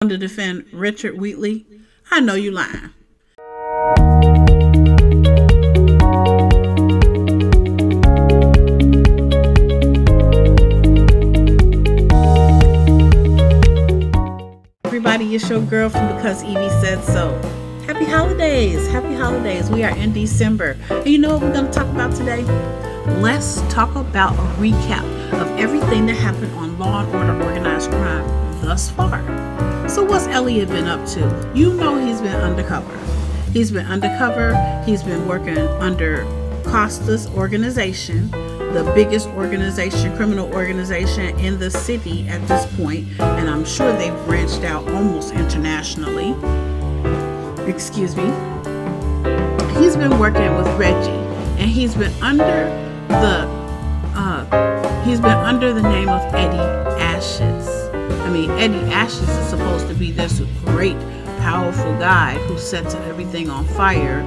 To defend Richard Wheatley? I know you lying. Everybody, it's your girl from Because Evie Said So. Happy holidays. Happy holidays. We are in December. And you know what we're going to talk about today? Let's talk about a recap of everything that happened on Law and Order Organized Crime thus far. So what's Elliott been up to? You know he's been undercover. He's been working under Costa's organization, the biggest organization, criminal organization in the city at this point, and I'm sure they've branched out almost internationally. Excuse me. He's been working with Reggie, and he's been under the name of Eddie Ashes. Eddie Ashes is supposed to be this great, powerful guy who sets everything on fire.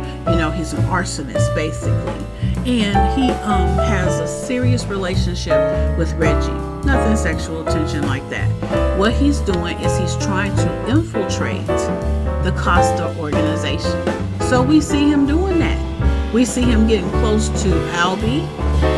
He's an arsonist, basically. And he has a serious relationship with Reggie. Nothing sexual tension like that. What he's doing is he's trying to infiltrate the Costa organization. So we see him doing that. We see him getting close to Albie,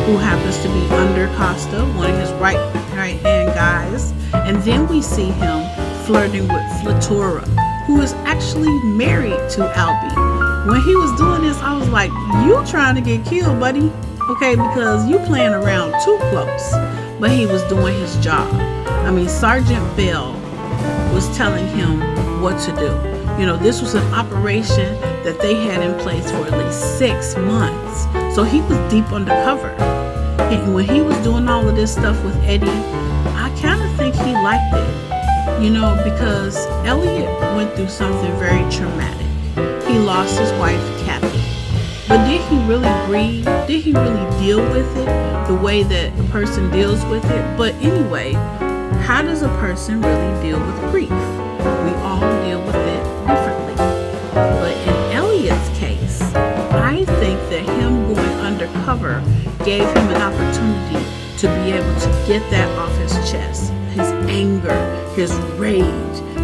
who happens to be under Costa, one of his right-hand guys. And then we see him flirting with Flatura, who is actually married to Albie. When he was doing this, I was like, you trying to get killed, buddy. Okay, because you playing around too close. But he was doing his job. Sergeant Bell was telling him what to do. This was an operation that they had in place for at least 6 months. So he was deep undercover. And when he was doing all of this stuff with Eddie, I kind of think he liked it. Because Elliott went through something very traumatic. He lost his wife, Kathy. But did he really grieve? Did he really deal with it the way that a person deals with it? But anyway, how does a person really deal with grief? We all deal with it differently. But in Elliott's case, I think that him going undercover gave him an opportunity to be able to get that off his chest. His anger, his rage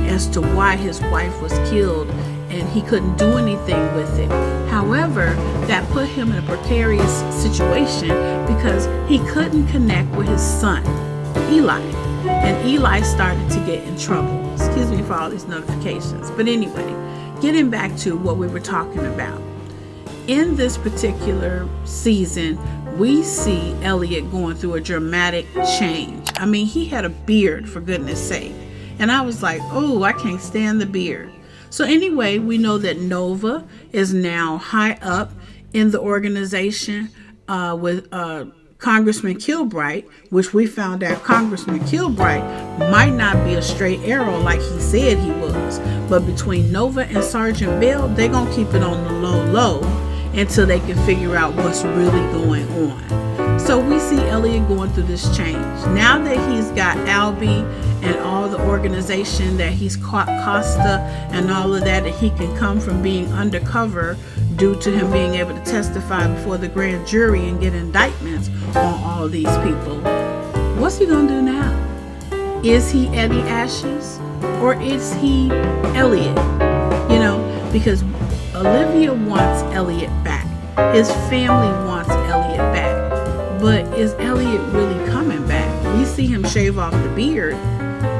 as to why his wife was killed and he couldn't do anything with it. However, that put him in a precarious situation because he couldn't connect with his son, Eli. And Eli started to get in trouble. Excuse me for all these notifications. But anyway, getting back to what we were talking about. In this particular season, we see Elliott going through a dramatic change. He had a beard, for goodness sake. And I was like, oh, I can't stand the beard. So anyway, we know that Nova is now high up in the organization with Congressman Kilbright, which we found out Congressman Kilbright might not be a straight arrow like he said he was. But between Nova and Sergeant Bell, they're going to keep it on the low until they can figure out what's really going on. So we see Elliott going through this change. Now that he's got Albie and all the organization that he's caught Costa and all of that, he can come from being undercover due to him being able to testify before the grand jury and get indictments on all these people. What's he gonna do now? Is he Eddie Ashes or is he Elliott? Because Olivia wants Elliott back. His family wants Elliott back. But is Elliott really coming back? We see him shave off the beard,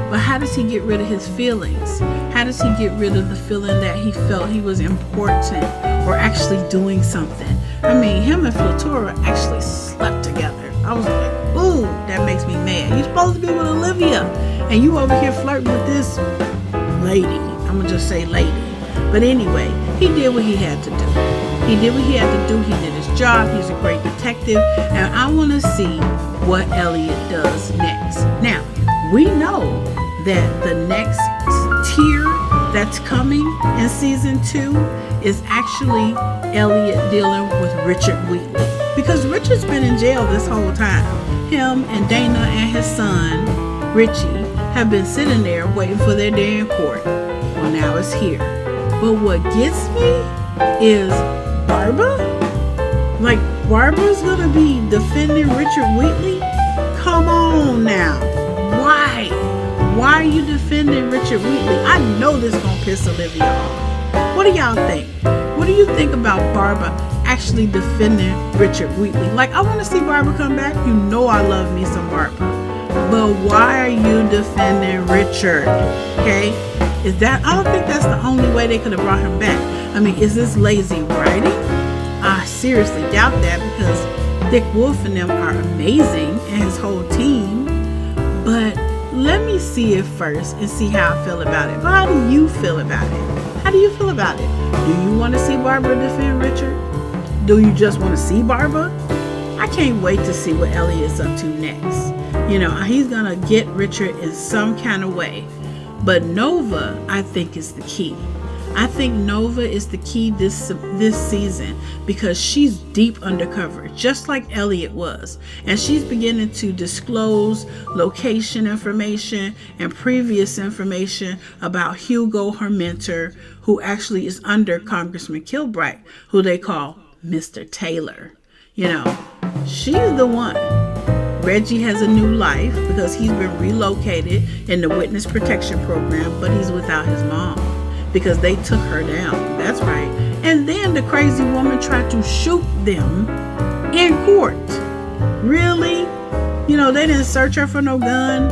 but how does he get rid of his feelings? How does he get rid of the feeling that he felt he was important or actually doing something? Him and Flatura actually slept together. I was like, ooh, that makes me mad. You're supposed to be with Olivia, and you over here flirting with this lady. I'm going to just say lady. But anyway, he did what he had to do. He did what he had to do. He did his job. He's a great detective. And I want to see what Elliott does next. Now, we know that the next tier that's coming in season 2 is actually Elliott dealing with Richard Wheatley. Because Richard's been in jail this whole time. Him and Dana and his son, Richie, have been sitting there waiting for their day in court. Well, now it's here. But what gets me is Barba? Like, Barba's gonna be defending Richard Wheatley? Come on now. Why? Why are you defending Richard Wheatley? I know this is going to piss Olivia off. What do y'all think? What do you think about Barba actually defending Richard Wheatley? Like, I want to see Barba come back. You know I love me some Barba. But why are you defending Richard? Okay? Is that, I don't think that's the only way they could have brought him back. I mean, is this lazy writing? I seriously doubt that, because Dick Wolf and them are amazing and his whole team. But let me see it first and see how I feel about it. But how do you feel about it? How do you feel about it? Do you want to see Barba defend Richard? Do you just want to see Barba? I can't wait to see what Elliott's up to next. You know, he's going to get Richard in some kind of way. But Nova, I think, is the key. I think Nova is the key this season, because she's deep undercover, just like Elliott was. And she's beginning to disclose location information and previous information about Hugo, her mentor, who actually is under Congressman Kilbright, who they call Mr. Taylor. You know, she's the one. Reggie has a new life because he's been relocated in the witness protection program, but he's without his mom because they took her down. That's right. And then the crazy woman tried to shoot them in court. Really? You know, they didn't search her for no gun.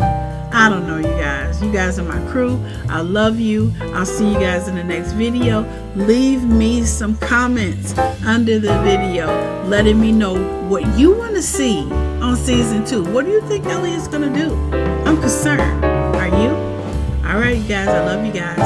I don't know, you guys. You guys are my crew. I love you. I'll see you guys in the next video. Leave me some comments under the video letting me know what you want to see on season 2. What do you think Elliott's going to do? I'm concerned. Are you? All right, you guys. I love you guys.